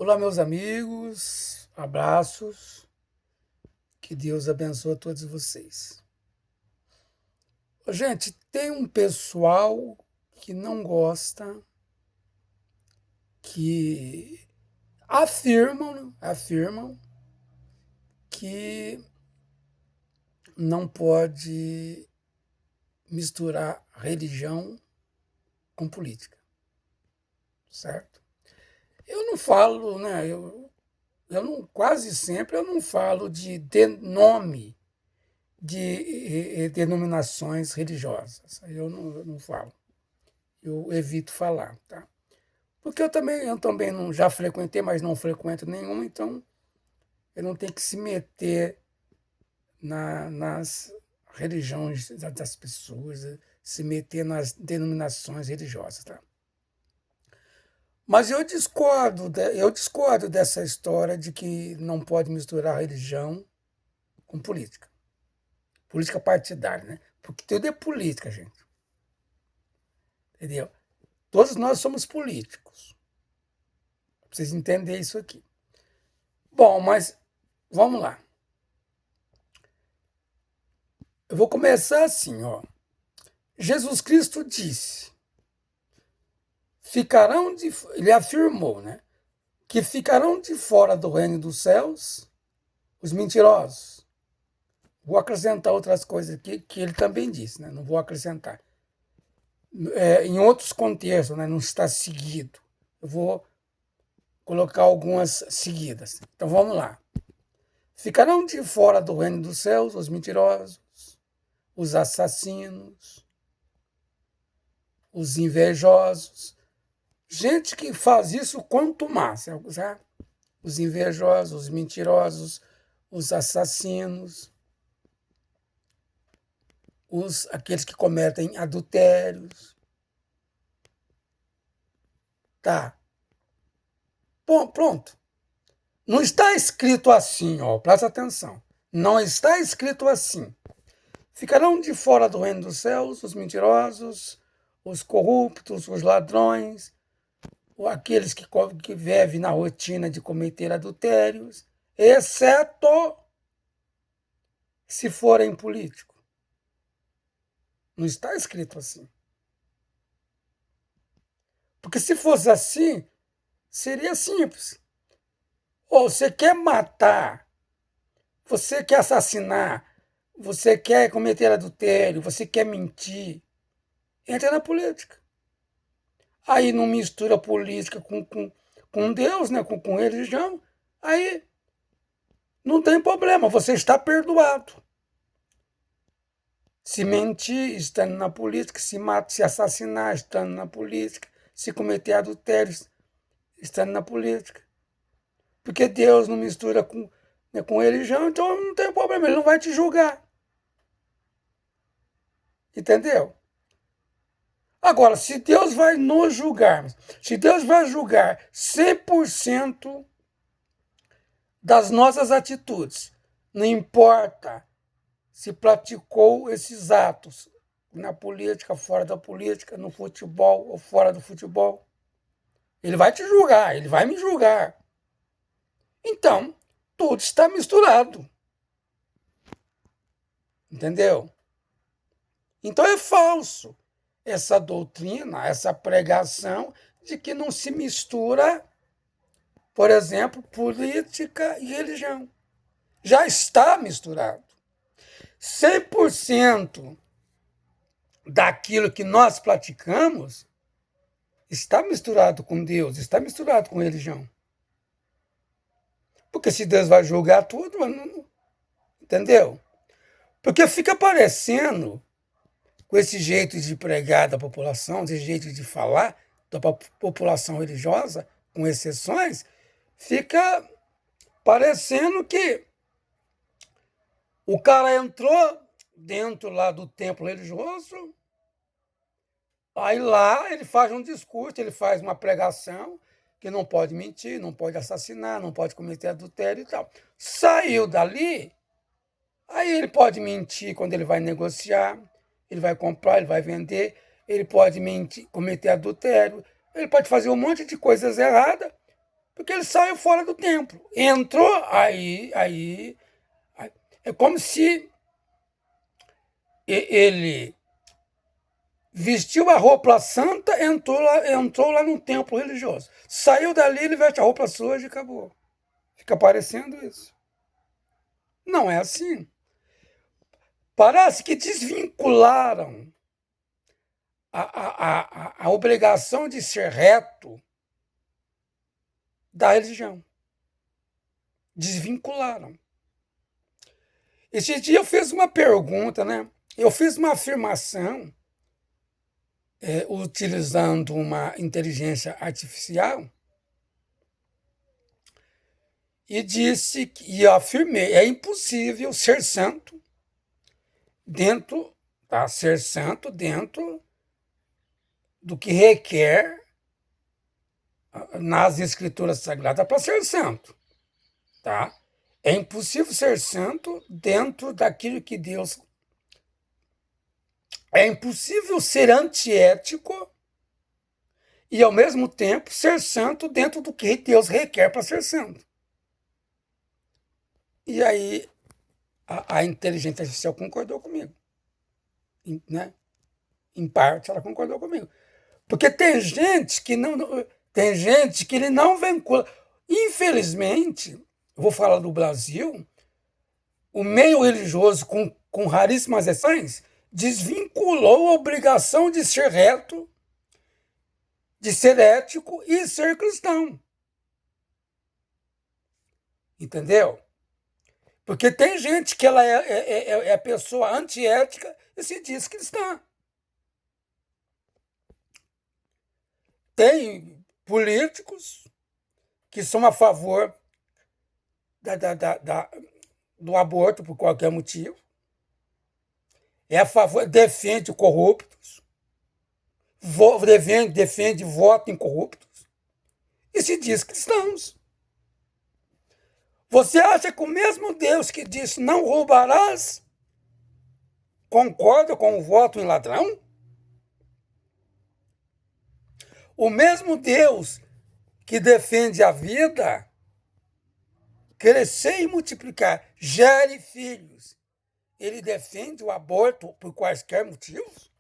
Olá, meus amigos, abraços, que Deus abençoe a todos vocês. Gente, tem um pessoal que não gosta, que afirmam que não pode misturar religião com política, certo? Eu não falo, né? Eu não, quase sempre eu não falo de nome de denominações religiosas. Eu não falo. Eu evito falar, tá? Porque eu também não, já frequentei, mas não frequento nenhuma, então eu não tenho que se meter nas religiões das pessoas, se meter nas denominações religiosas, tá? Mas eu discordo dessa história de que não pode misturar religião com política. Política partidária, né? Porque tudo é política, gente. Entendeu? Todos nós somos políticos. Pra vocês entenderem isso aqui. Bom, mas vamos lá. Eu vou começar assim, ó. Jesus Cristo disse, ele afirmou, né? Que ficarão de fora do reino dos céus os mentirosos. Vou acrescentar outras coisas aqui que ele também disse, né? Não vou acrescentar. Em outros contextos, né? Não está seguido. Eu vou colocar algumas seguidas. Então vamos lá. Ficarão de fora do reino dos céus os mentirosos, os assassinos, os invejosos. Gente que faz isso quanto mais, sabe? Os invejosos, os mentirosos, os assassinos, aqueles que cometem adultérios. Tá. Bom, pronto. Não está escrito assim, ó, presta atenção. Não está escrito assim. Ficarão de fora do reino dos céus os mentirosos, os corruptos, os ladrões, ou aqueles que vivem na rotina de cometer adultérios, exceto se forem políticos. Não está escrito assim. Porque se fosse assim, seria simples. Ou você quer matar, você quer assassinar, você quer cometer adultério, você quer mentir, entra na política. Aí não mistura política com Deus, né? com religião, aí não tem problema, você está perdoado. Se mentir, estando na política, se assassinar, estando na política, se cometer adultério, estando na política. Porque Deus não mistura com religião, então não tem problema, ele não vai te julgar. Entendeu? Agora, se Deus vai nos julgar, se Deus vai julgar 100% das nossas atitudes, não importa se praticou esses atos na política, fora da política, no futebol ou fora do futebol, ele vai te julgar, ele vai me julgar. Então, tudo está misturado. Entendeu? Então é falso essa doutrina, essa pregação de que não se mistura, por exemplo, política e religião. Já está misturado. 100% daquilo que nós praticamos está misturado com Deus, está misturado com religião. Porque se Deus vai julgar tudo, entendeu? Porque fica parecendo, com esse jeito de pregar da população, esse jeito de falar da população religiosa, com exceções, fica parecendo que o cara entrou dentro lá do templo religioso, aí lá ele faz um discurso, ele faz uma pregação que não pode mentir, não pode assassinar, não pode cometer adultério e tal. Saiu dali, aí ele pode mentir quando ele vai negociar, ele vai comprar, ele vai vender, ele pode mentir, cometer adultério, ele pode fazer um monte de coisas erradas, Porque ele saiu fora do templo. Entrou, aí é como se ele vestiu a roupa santa, entrou lá no templo religioso. Saiu dali, ele veste a roupa suja e acabou. Fica parecendo isso. Não é assim. Parece que desvincularam a obrigação de ser reto da religião. Desvincularam. Esse dia eu fiz uma pergunta, né? Eu fiz uma afirmação utilizando uma inteligência artificial e eu afirmei, é impossível ser santo ser santo dentro do que requer nas escrituras sagradas para ser santo, tá? É impossível ser santo dentro daquilo que Deus... É impossível ser antiético e, ao mesmo tempo, ser santo dentro do que Deus requer para ser santo. E aí, a inteligência artificial concordou comigo. Né? Em parte, ela concordou comigo. Porque tem gente que ele não vincula. Infelizmente, vou falar do Brasil, o meio religioso, com raríssimas exceções, desvinculou a obrigação de ser reto, de ser ético e ser cristão. Entendeu? Porque tem gente que ela é pessoa antiética e se diz cristã. Tem políticos que são a favor do aborto por qualquer motivo. É a favor, defende corruptos, defende voto em corruptos e se diz cristãos. Você acha que o mesmo Deus que disse não roubarás concorda com o voto em ladrão? O mesmo Deus que defende a vida, crescer e multiplicar, gere filhos, ele defende o aborto por quaisquer motivos?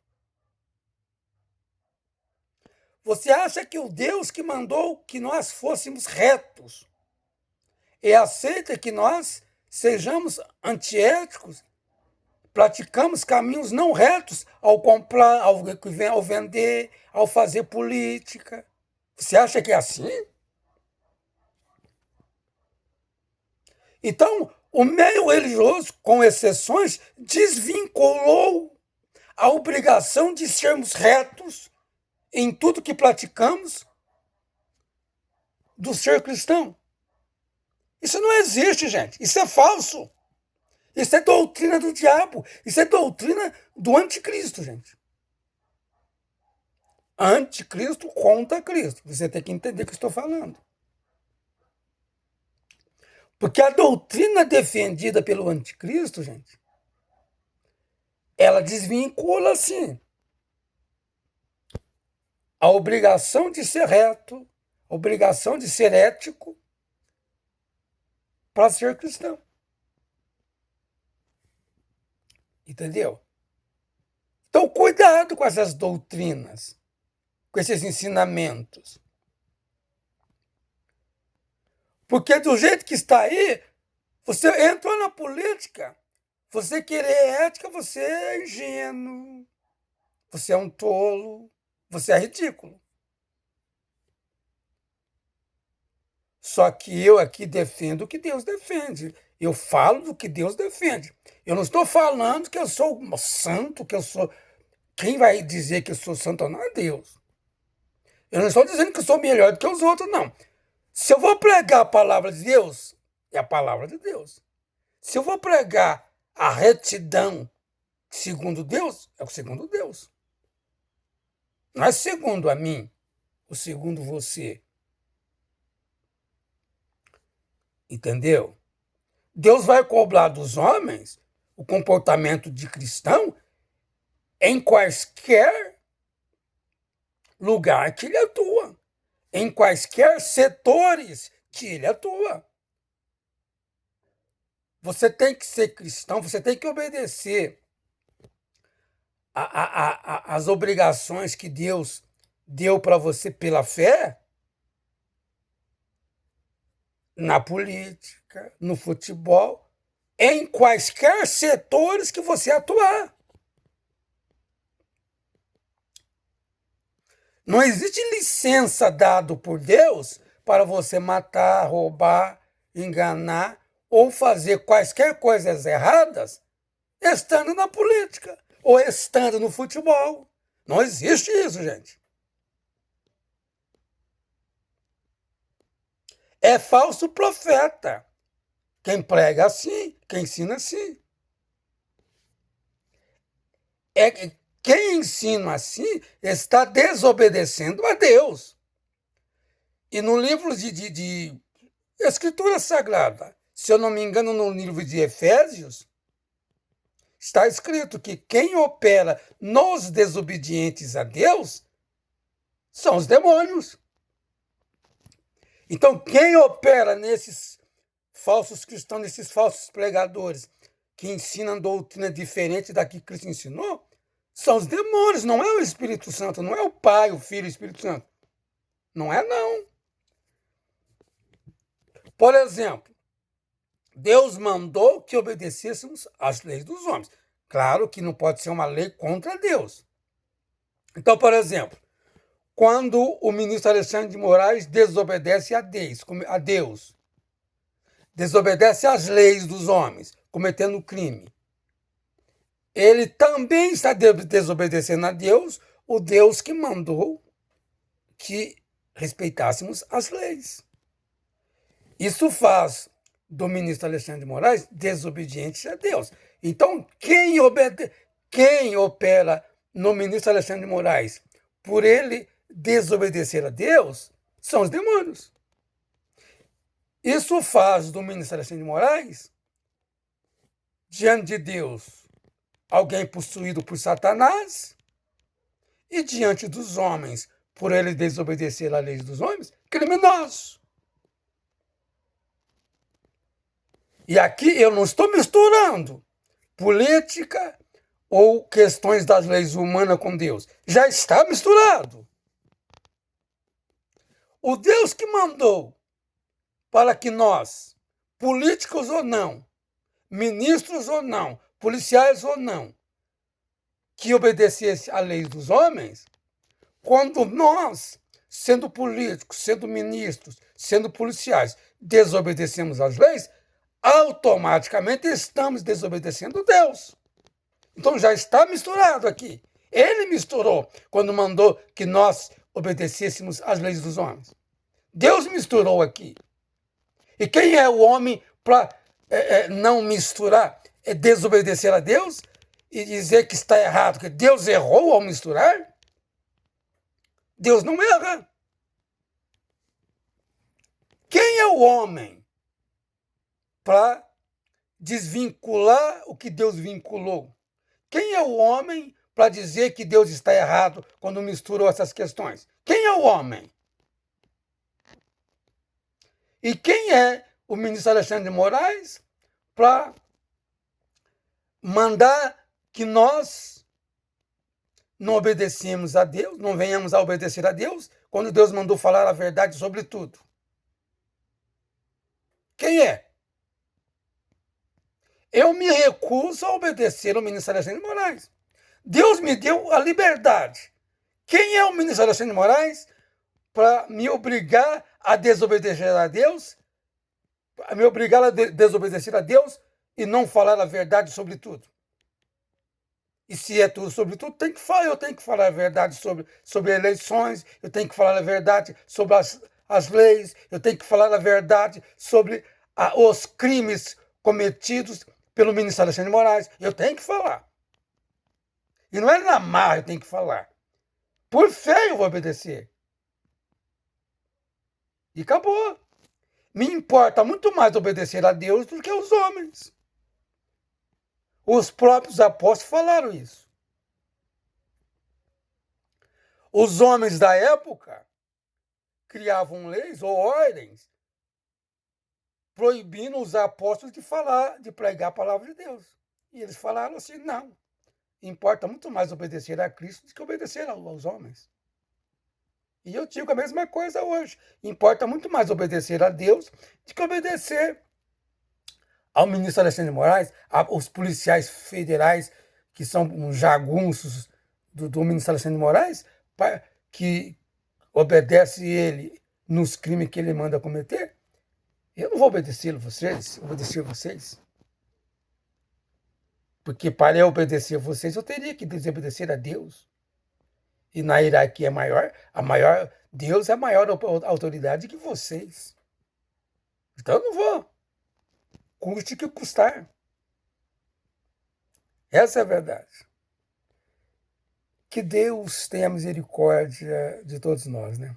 Você acha que o Deus que mandou que nós fôssemos retos aceita que nós sejamos antiéticos, praticamos caminhos não retos ao comprar, ao vender, ao fazer política? Você acha que é assim? Então, o meio religioso, com exceções, desvinculou a obrigação de sermos retos em tudo que praticamos do ser cristão. Isso não existe, gente. Isso é falso. Isso é doutrina do diabo. Isso é doutrina do anticristo, gente. Anticristo contra Cristo. Você tem que entender o que eu estou falando. Porque a doutrina defendida pelo anticristo, gente, ela desvincula, sim, a obrigação de ser reto, a obrigação de ser ético para ser cristão. Entendeu? Então, cuidado com essas doutrinas, com esses ensinamentos. Porque do jeito que está aí, você entrou na política, você querer ética, você é ingênuo, você é um tolo, você é ridículo. Só que eu aqui defendo o que Deus defende. Eu falo do que Deus defende. Eu não estou falando que eu sou santo, que eu sou... Quem vai dizer que eu sou santo ou não é Deus. Eu não estou dizendo que eu sou melhor do que os outros, não. Se eu vou pregar a palavra de Deus, é a palavra de Deus. Se eu vou pregar a retidão segundo Deus, é o segundo Deus. Não é segundo a mim, ou segundo você. Entendeu? Deus vai cobrar dos homens o comportamento de cristão em quaisquer lugar que ele atua. em quaisquer setores que ele atua. Você tem que ser cristão, você tem que obedecer as obrigações que Deus deu para você pela fé na política, no futebol, em quaisquer setores que você atuar. Não existe licença dada por Deus para você matar, roubar, enganar ou fazer quaisquer coisas erradas estando na política ou estando no futebol. Não existe isso, gente. É falso profeta quem prega assim, quem ensina assim. Quem ensina assim está desobedecendo a Deus. E no livro de Escritura Sagrada, se eu não me engano, no livro de Efésios, está escrito que quem opera nos desobedientes a Deus são os demônios. Então, quem opera nesses falsos cristãos, nesses falsos pregadores, que ensinam doutrina diferente da que Cristo ensinou, são os demônios, não é o Espírito Santo, não é o Pai, o Filho e o Espírito Santo. Não é, não. Por exemplo, Deus mandou que obedecêssemos às leis dos homens. Claro que não pode ser uma lei contra Deus. Então, por exemplo, quando o ministro Alexandre de Moraes desobedece a Deus, desobedece às leis dos homens, cometendo crime, ele também está desobedecendo a Deus, o Deus que mandou que respeitássemos as leis. Isso faz do ministro Alexandre de Moraes desobediente a Deus. Então, quem opera no ministro Alexandre de Moraes por ele desobedecer a Deus são os demônios. Isso faz do ministro Alexandre de Moraes, diante de Deus, alguém possuído por Satanás, e diante dos homens, por ele desobedecer a lei dos homens, criminoso. E aqui eu não estou misturando política ou questões das leis humanas com Deus. Já está misturado. O Deus que mandou para que nós, políticos ou não, ministros ou não, policiais ou não, que obedecesse à lei dos homens, quando nós, sendo políticos, sendo ministros, sendo policiais, desobedecemos às leis, automaticamente estamos desobedecendo Deus. Então já está misturado aqui. Ele misturou quando mandou que nós obedecêssemos às leis dos homens. Deus misturou aqui. E quem é o homem para não misturar, desobedecer a Deus e dizer que está errado, que Deus errou ao misturar? Deus não erra. Quem é o homem para desvincular o que Deus vinculou? Quem é o homem para dizer que Deus está errado quando misturou essas questões? Quem é o homem? E quem é o ministro Alexandre de Moraes para mandar que nós não obedecemos a Deus, não venhamos a obedecer a Deus, quando Deus mandou falar a verdade sobre tudo? Quem é? Eu me recuso a obedecer ao ministro Alexandre de Moraes. Deus me deu a liberdade. Quem é o ministro Alexandre de Moraes para me obrigar a desobedecer a Deus, me obrigar a desobedecer a Deus e não falar a verdade sobre tudo? E se é tudo sobre tudo, eu tenho que falar a verdade sobre eleições, eu tenho que falar a verdade sobre as leis, eu tenho que falar a verdade sobre os crimes cometidos pelo ministro Alexandre de Moraes. Eu tenho que falar. E não é na marra eu tenho que falar. Por fé eu vou obedecer. E acabou. Me importa muito mais obedecer a Deus do que aos homens. Os próprios apóstolos falaram isso. Os homens da época criavam leis ou ordens proibindo os apóstolos de falar, de pregar a palavra de Deus. E eles falaram assim: não, importa muito mais obedecer a Cristo do que obedecer aos homens. E eu digo a mesma coisa hoje. Importa muito mais obedecer a Deus do que obedecer ao ministro Alexandre de Moraes, aos policiais federais que são uns jagunços do ministro Alexandre de Moraes, que obedece ele nos crimes que ele manda cometer. Eu não vou obedecer vocês. Porque para eu obedecer a vocês, eu teria que desobedecer a Deus. E na hierarquia maior, Deus é a maior autoridade que vocês. Então eu não vou. Custe o que custar. Essa é a verdade. Que Deus tenha misericórdia de todos nós, né?